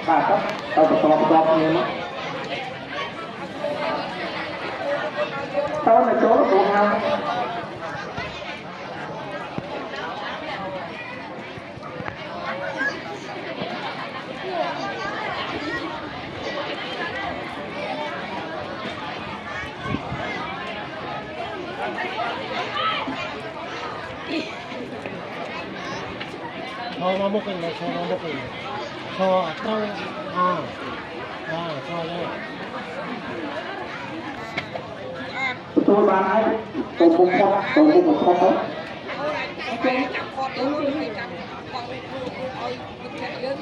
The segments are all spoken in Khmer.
បាទទៅបន្តគ្នាមកតើនៅចូលព្រោះហៅមកមុខនេះឈរមកមុខនេះឈរត្រូវឈរលើទទួលបានហើយទៅមុខផុតទៅមុខផុតទៅគេចាប់ផុតទៅនោះគេចាប់តង់ឲ្យទឹកចាក់យើង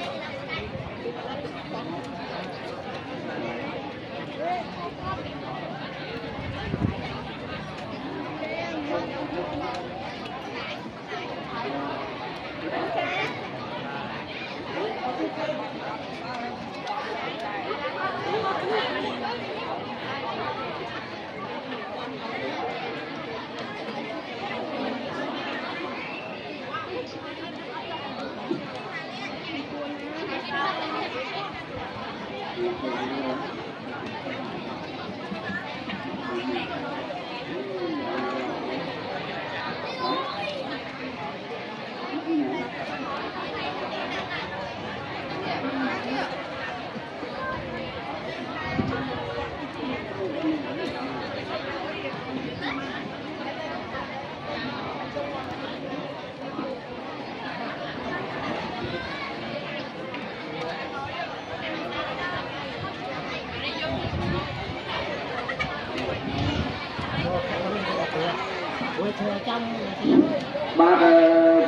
បាទ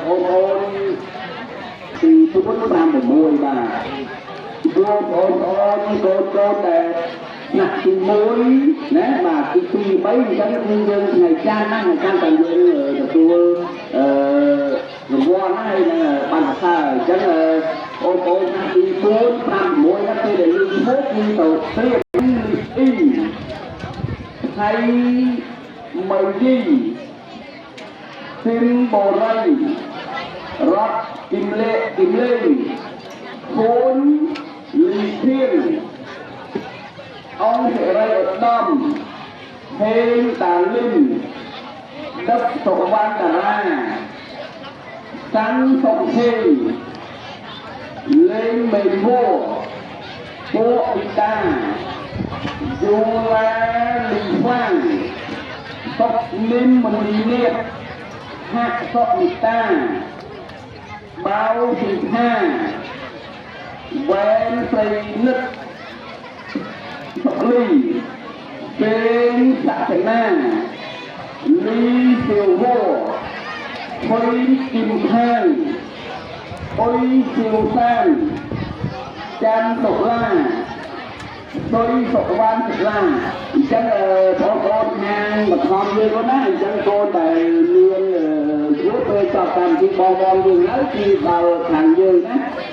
បងប្អូនពីពុទ្ធ56បាទបងប្អូនកូនតែណាស់ទី1ណាបាទទី2 3អញ្ចឹងគឺយើងថ្ងៃច័ន្ទណាថ្ងៃច័ន្ទតែយើងទទួលរង្វាន់ហើយបានប្រសើរអញ្ចឹងបងប្អូនណាស់ទី4 5 6ណាពេលដែលយើងមកគឺទៅត្រៀមអ៊ីថ្ងៃមួយទីសិមបរិយរតគិមលេគូនលីធៀនអង្គសេរីឧត្តមហេងតាលិនដឹកសុវណ្ណតារាសាន់សុខេលេងមេវោពួកអ៊ីតាយូឡាលីហ្វាំងសុកនិមមនីនេតហាក់សុកមីតាបៅពីថាវែនស្រីនិតសុកលីពេលសក្តិណាលីសិវវហុយគឹមខានអុយសិវសានចាន់សុឡាដោយសុវណ្ណសិលាអញ្ចឹងបងប្អូនខាងបឋមយើងគាត់ណាអញ្ចឹងកូនដែលមានយល់ពេលចប់កម្មវិធីបងយើងហើយគឺដល់ខាងយើងណា